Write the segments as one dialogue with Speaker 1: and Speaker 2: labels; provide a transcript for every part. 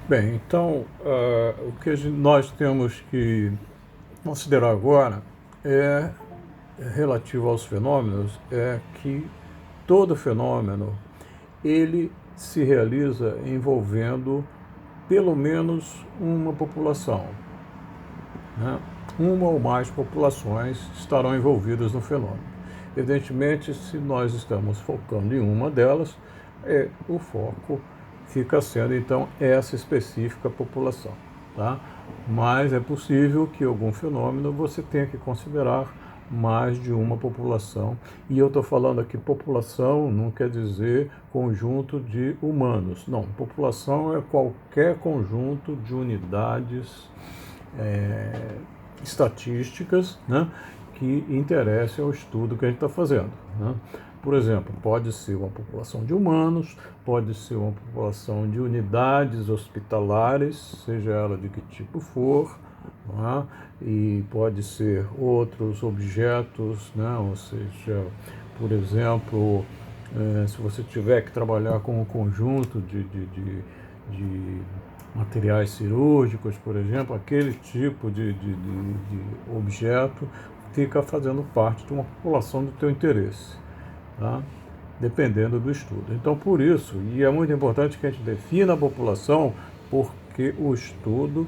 Speaker 1: Bem, então, o que nós temos que considerar agora é relativo aos fenômenos é que todo fenômeno ele se realiza envolvendo pelo menos uma população, né? Uma ou mais populações estarão envolvidas no fenômeno. Evidentemente, se nós estamos focando em uma delas, o foco fica sendo então essa específica população, tá? Mas é possível que algum fenômeno você tenha que considerar mais de uma população. E eu estou falando aqui população, não quer dizer conjunto de humanos. Não, população é qualquer conjunto de unidades é, estatísticas, né, que interessem ao estudo que a gente está fazendo, né? Por exemplo, pode ser uma população de humanos, pode ser uma população de unidades hospitalares, seja ela de que tipo for, não é? E pode ser outros objetos, né? Ou seja, por exemplo, se você tiver que trabalhar com um conjunto de materiais cirúrgicos, por exemplo, aquele tipo de objeto fica fazendo parte de uma população do teu interesse, tá? Dependendo do estudo. Então, por isso, e é muito importante que a gente defina a população, porque o estudo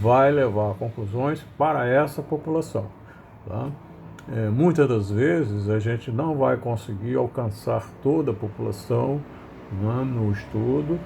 Speaker 1: vai levar a conclusões para essa população, tá? Muitas das vezes a gente não vai conseguir alcançar toda a população, né, no estudo,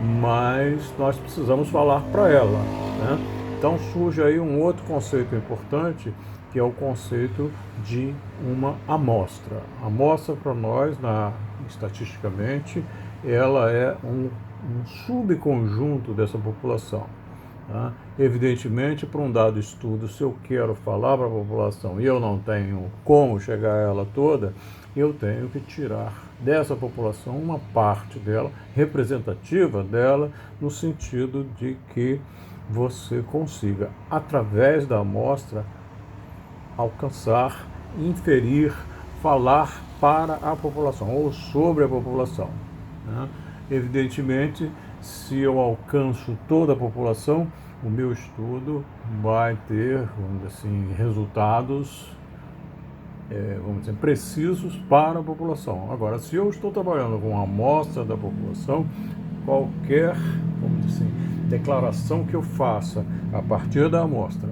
Speaker 1: mas nós precisamos falar para ela, né? Então surge aí um outro conceito importante, que é o conceito de uma amostra. A amostra para nós, estatisticamente, ela é um subconjunto dessa população. Tá? Evidentemente, para um dado estudo, se eu quero falar para a população e eu não tenho como chegar a ela toda, eu tenho que tirar dessa população uma parte dela, representativa dela, no sentido de que você consiga, através da amostra, alcançar, inferir, falar para a população ou sobre a população, né? Evidentemente, se eu alcanço toda a população, o meu estudo vai ter, vamos dizer assim, resultados, vamos dizer, precisos para a população. Agora, se eu estou trabalhando com uma amostra da população, qualquer, vamos dizer assim, declaração que eu faça a partir da amostra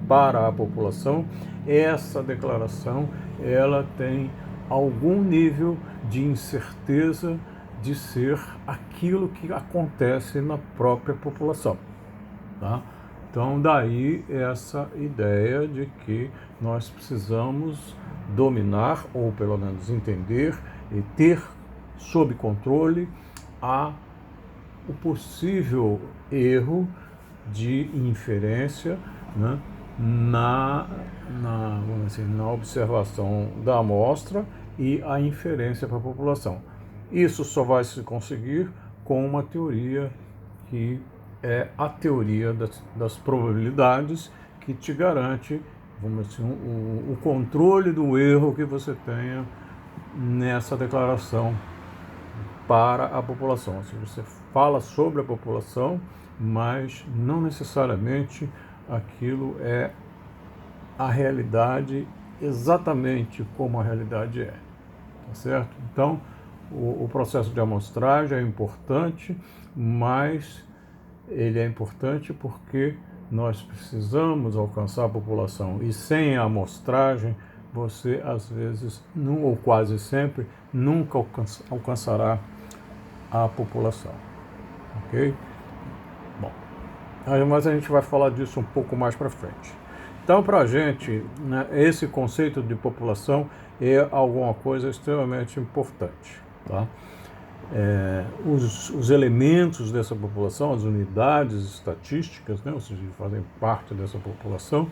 Speaker 1: para a população, essa declaração ela tem algum nível de incerteza de ser aquilo que acontece na própria população, tá? Então daí essa ideia de que nós precisamos dominar ou pelo menos entender e ter sob controle o possível erro de inferência, né, vamos dizer, na observação da amostra e a inferência para a população. Isso só vai se conseguir com uma teoria que é a teoria das probabilidades, que te garante, vamos dizer, o controle do erro que você tenha nessa declaração para a população. Ou seja, você fala sobre a população, mas não necessariamente aquilo é a realidade exatamente como a realidade é, tá certo? Então, o processo de amostragem é importante, mas ele é importante porque nós precisamos alcançar a população, e sem a amostragem você às vezes, não, ou quase sempre, nunca alcançará a população, ok? Bom, mas a gente vai falar disso um pouco mais para frente. Então, para a gente, né, esse conceito de população é alguma coisa extremamente importante, tá? Os elementos dessa população, as unidades estatísticas, né, ou seja, que fazem parte dessa população,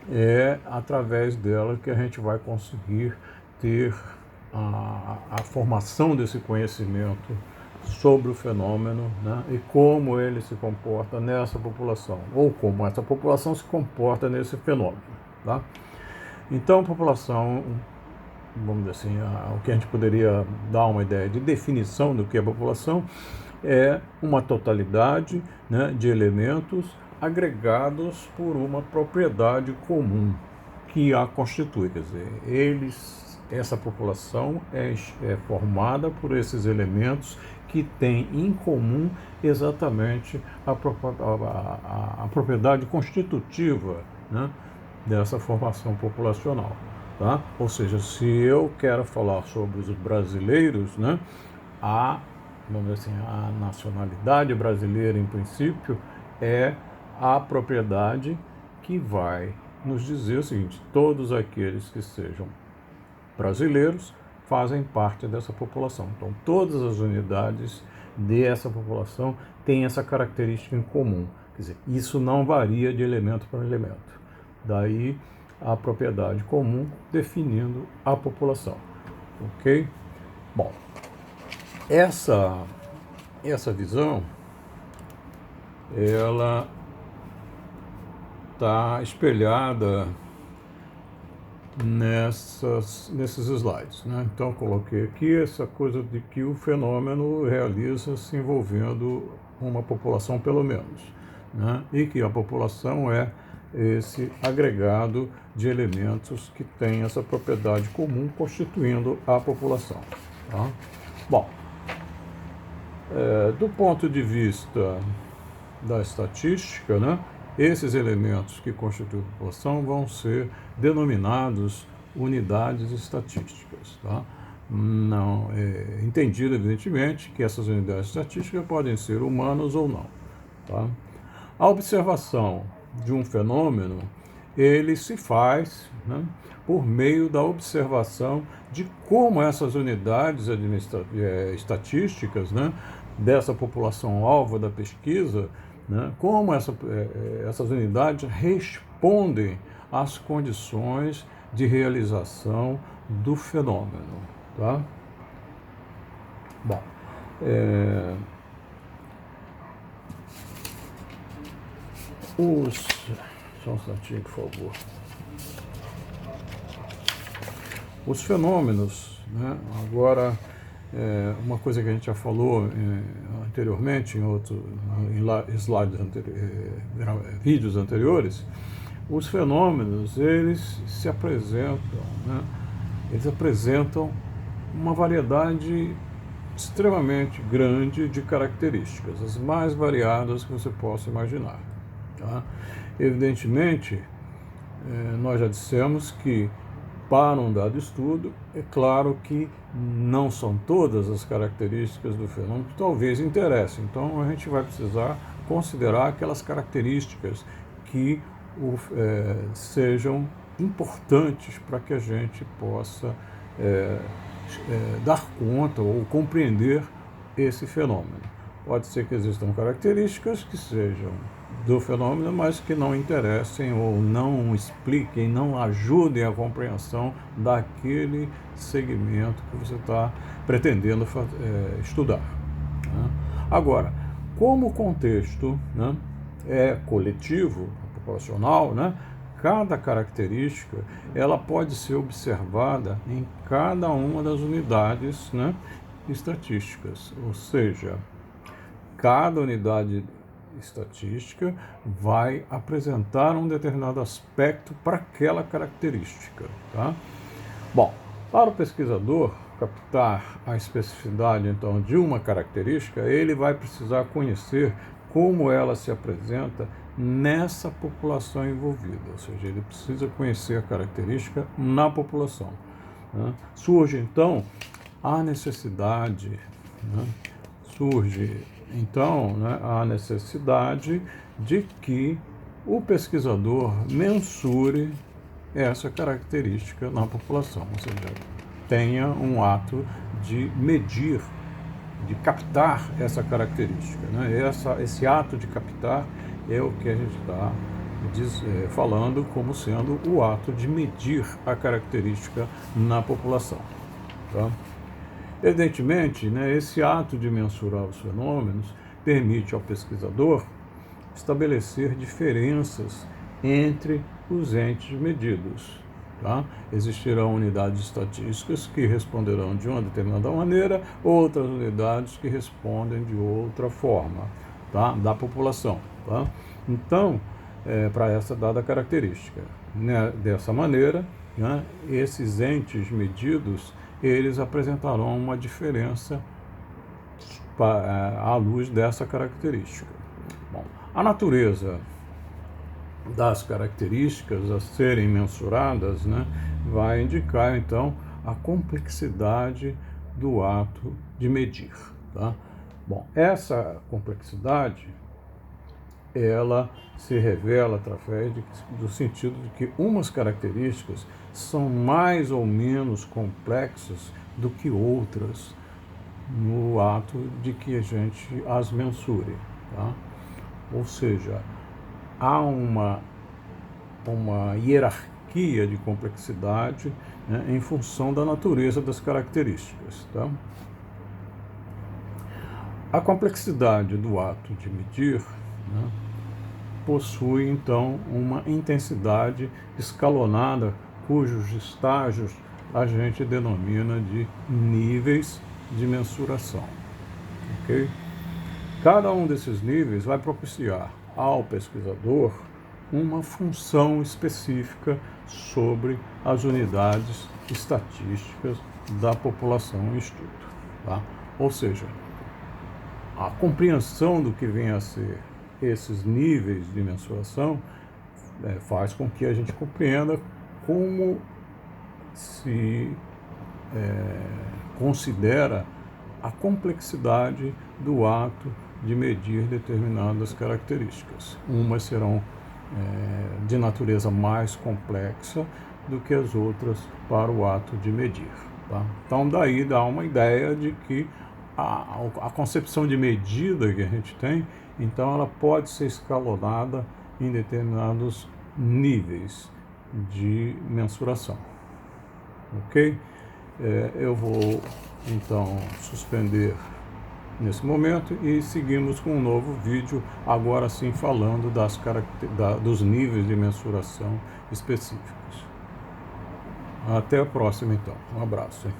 Speaker 1: é através dela que a gente vai conseguir ter a formação desse conhecimento sobre o fenômeno, né, e como ele se comporta nessa população, ou como essa população se comporta nesse fenômeno, tá? Então, a população, vamos dizer assim, o que a gente poderia dar uma ideia de definição do que é a população, é uma totalidade, né, de elementos agregados por uma propriedade comum que a constitui. Quer dizer, essa população é formada por esses elementos que têm em comum exatamente a propriedade constitutiva, né, dessa formação populacional. Tá? Ou seja, se eu quero falar sobre os brasileiros, né, vamos dizer assim, a nacionalidade brasileira, em princípio, é a propriedade que vai nos dizer o seguinte: todos aqueles que sejam brasileiros fazem parte dessa população. Então, todas as unidades dessa população têm essa característica em comum. Quer dizer, isso não varia de elemento para elemento. Daí a propriedade comum definindo a população. Ok? Bom, essa visão, ela está espelhada nesses slides, né? Então, coloquei aqui essa coisa de que o fenômeno realiza-se envolvendo uma população, pelo menos, né? E que a população é esse agregado de elementos que tem essa propriedade comum constituindo a população. Tá? Bom, do ponto de vista da estatística, né, esses elementos que constituem a população vão ser denominados unidades estatísticas. Tá? Não é entendido, evidentemente, que essas unidades estatísticas podem ser humanas ou não. Tá? A observação de um fenômeno, ele se faz, né, por meio da observação de como essas unidades estatísticas, né, dessa população alvo da pesquisa, né, como essas unidades respondem às condições de realização do fenômeno. Tá? Bom, só um instantinho, por favor. Os fenômenos, né, agora, uma coisa que a gente já falou anteriormente, em slides vídeos anteriores, os fenômenos, eles se apresentam, né, eles apresentam uma variedade extremamente grande de características, as mais variadas que você possa imaginar. Tá? Evidentemente, nós já dissemos que para um dado estudo, é claro que não são todas as características do fenômeno que talvez interessem. Então, a gente vai precisar considerar aquelas características que sejam importantes para que a gente possa dar conta ou compreender esse fenômeno. Pode ser que existam características que sejam do fenômeno, mas que não interessem ou não expliquem, não ajudem a compreensão daquele segmento que você está pretendendo estudar. Né? Agora, como o contexto, né, é coletivo, populacional, né, cada característica ela pode ser observada em cada uma das unidades, né, estatísticas, ou seja, cada unidade estatística vai apresentar um determinado aspecto para aquela característica. Tá? Bom, para o pesquisador captar a especificidade, então, de uma característica, ele vai precisar conhecer como ela se apresenta nessa população envolvida, ou seja, ele precisa conhecer a característica na população. Né? Surge, então, a necessidade, né, a necessidade de que o pesquisador mensure essa característica na população, ou seja, tenha um ato de medir, de captar essa característica. Né? Esse ato de captar é o que a gente está falando como sendo o ato de medir a característica na população. Tá? Evidentemente, né, esse ato de mensurar os fenômenos permite ao pesquisador estabelecer diferenças entre os entes medidos. Tá? Existirão unidades estatísticas que responderão de uma determinada maneira, outras unidades que respondem de outra forma, tá? Da população. Tá? Então, para essa dada característica, né? Dessa maneira, né? Esses entes medidos, eles apresentarão uma diferença à luz dessa característica. Bom, a natureza das características a serem mensuradas, né, vai indicar então a complexidade do ato de medir. Tá? Bom, essa complexidade ela se revela através do sentido de que umas características são mais ou menos complexas do que outras no ato de que a gente as mensure. Tá? Ou seja, há uma hierarquia de complexidade, né, em função da natureza das características. Tá? A complexidade do ato de medir, né, possui, então, uma intensidade escalonada, cujos estágios a gente denomina de níveis de mensuração. Okay? Cada um desses níveis vai propiciar ao pesquisador uma função específica sobre as unidades estatísticas da população em estudo. Tá? Ou seja, a compreensão do que vem a ser esses níveis de mensuração faz com que a gente compreenda como se considera a complexidade do ato de medir determinadas características. Umas serão de natureza mais complexa do que as outras para o ato de medir. Tá? Então, daí dá uma ideia de que a concepção de medida que a gente tem, então ela pode ser escalonada em determinados níveis de mensuração. Ok? Eu vou, então, suspender nesse momento e seguimos com um novo vídeo, agora sim falando dos níveis de mensuração específicos. Até a próxima, então. Um abraço. Hein?